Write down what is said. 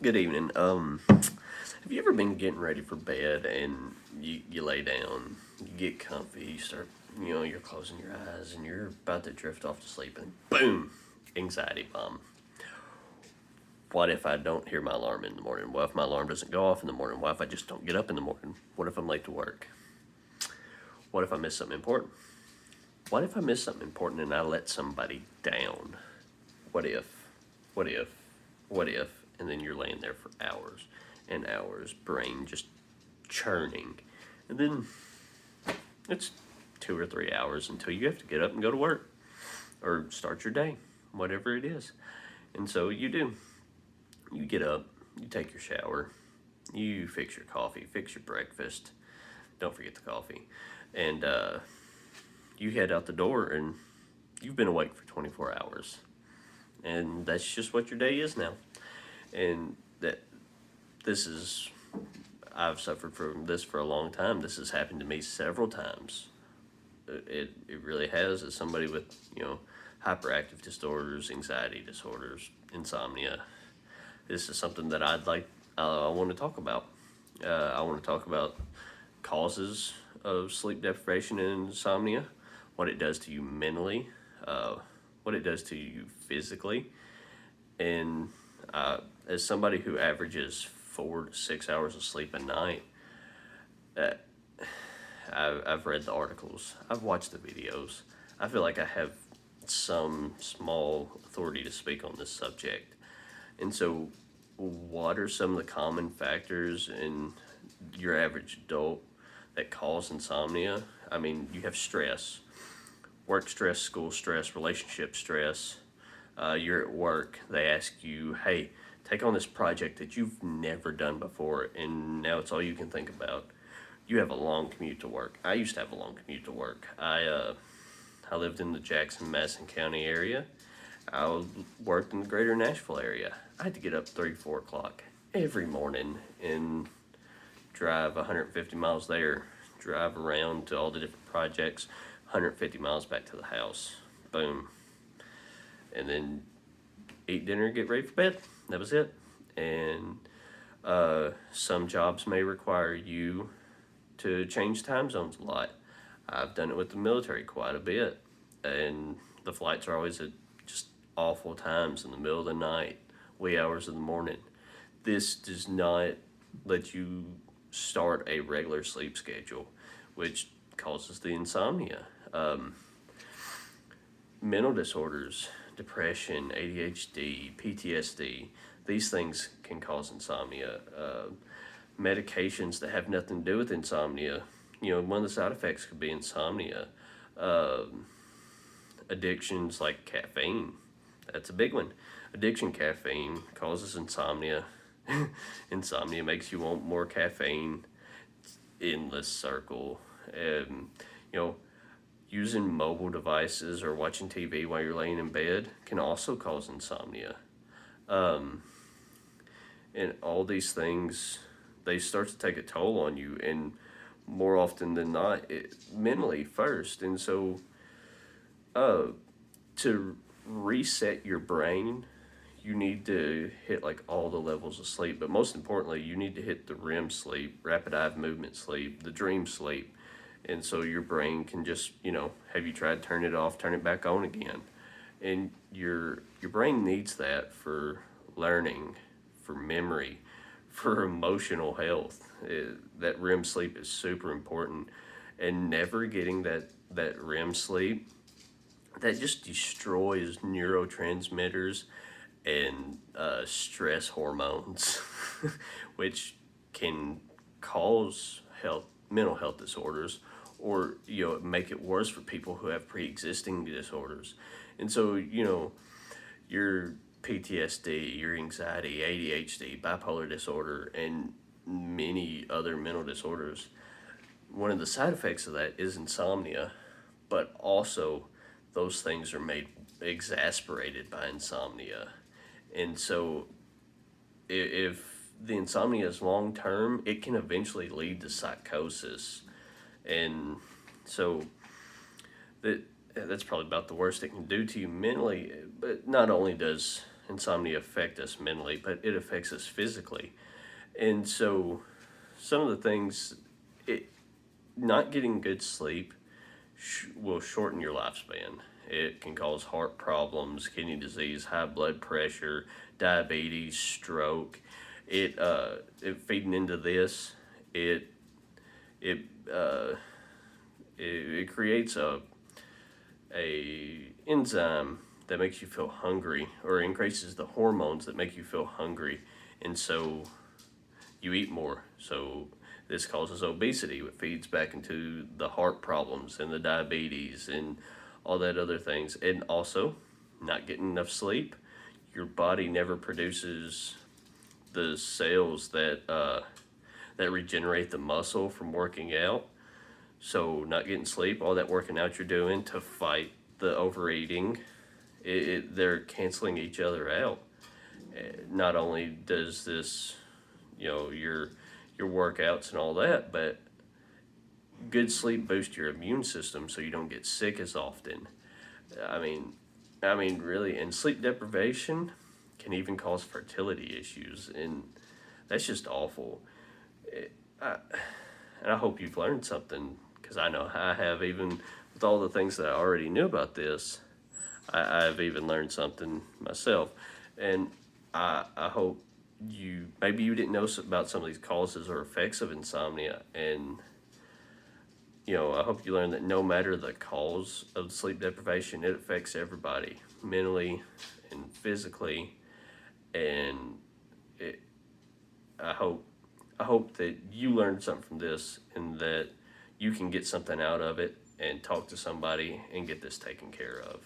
Good evening. Have you ever been getting ready for bed and you lay down, you get comfy, you start, you're closing your eyes and you're about to drift off to sleep and boom, anxiety bomb. What if I don't hear my alarm in the morning? What if my alarm doesn't go off in the morning? What if I just don't get up in the morning? What if I'm late to work? What if I miss something important? What if I miss something important and I let somebody down? What if? What if? What if? And then you're laying there for hours and hours, brain just churning. And then it's 2 or 3 hours until you have to get up and go to work or start your day, whatever it is. And so you do. You get up, you take your shower, you fix your coffee, fix your breakfast. Don't forget the coffee. And you head out the door and you've been awake for 24 hours. And that's just what your day is now. And that this is, I've suffered from this for a long time. This has happened to me several times. It really has, as somebody with, hyperactive disorders, anxiety disorders, insomnia. This is something that I want to talk about. I want to talk about causes of sleep deprivation and insomnia, what it does to you mentally, what it does to you physically, and as somebody who averages 4 to 6 hours of sleep a night, uh, I've read the articles, I've watched the videos. I feel like I have some small authority to speak on this subject. And so, what are some of the common factors in your average adult that cause insomnia? I mean, you have stress, work stress, school stress, relationship stress. You're at work, they ask you, hey, take on this project that you've never done before, and now it's all you can think about. You have a long commute to work. I used to have a long commute to work. I lived in the Jackson, Madison County area. I worked in the greater Nashville area. I had to get up 3, 4 o'clock every morning and drive 150 miles there, drive around to all the different projects, 150 miles back to the house. Boom. And then eat dinner, get ready for bed. That was it. And some jobs may require you to change time zones a lot. I've done it with the military quite a bit. And the flights are always at just awful times in the middle of the night, wee hours of the morning. This does not let you start a regular sleep schedule, which causes the insomnia. Mental disorders, depression, ADHD, PTSD, these things can cause insomnia. Medications that have nothing to do with insomnia, one of the side effects could be insomnia. Addictions like caffeine, that's a big one. Addiction caffeine causes insomnia. Insomnia makes you want more caffeine. Endless circle. You know, using mobile devices or watching TV while you're laying in bed can also cause insomnia. And all these things, they start to take a toll on you, and more often than not, mentally first. And so, to reset your brain, you need to hit like all the levels of sleep. But most importantly, you need to hit the REM sleep, rapid eye movement sleep, the dream sleep. And so your brain can just, have you tried turn it off, turn it back on again? And your brain needs that for learning, for memory, for emotional health. That REM sleep is super important. And never getting that REM sleep, that just destroys neurotransmitters and stress hormones, which can cause mental health disorders, or make it worse for people who have pre-existing disorders. And so your PTSD, your anxiety, ADHD, bipolar disorder, and many other mental disorders, one of the side effects of that is insomnia, but also those things are made exasperated by insomnia. And so if the insomnia is long term, it can eventually lead to psychosis. And so that's probably about the worst it can do to you mentally. But not only does insomnia affect us mentally, but it affects us physically. And so some of the things, it not getting good sleep will shorten your lifespan. It can cause heart problems, kidney disease, high blood pressure, diabetes, stroke. It feeding into this, it it uh, it creates a enzyme that makes you feel hungry, or increases the hormones that make you feel hungry, and so you eat more. So this causes obesity, which feeds back into the heart problems and the diabetes and all that other things. And also, not getting enough sleep, your body never produces the cells that regenerate the muscle from working out. So not getting sleep, all that working out you're doing to fight the overeating, they're canceling each other out. Not only does this, your workouts and all that, but good sleep boosts your immune system so you don't get sick as often. I mean, really, and sleep deprivation can even cause fertility issues, and that's just awful. I, and I hope you've learned something, because I know I have. Even with all the things that I already knew about this, I've even learned something myself. And I hope maybe you didn't know about some of these causes or effects of insomnia. And, I hope you learned that no matter the cause of sleep deprivation, it affects everybody mentally and physically. And it, I hope I hope that you learned something from this, and that you can get something out of it and talk to somebody and get this taken care of.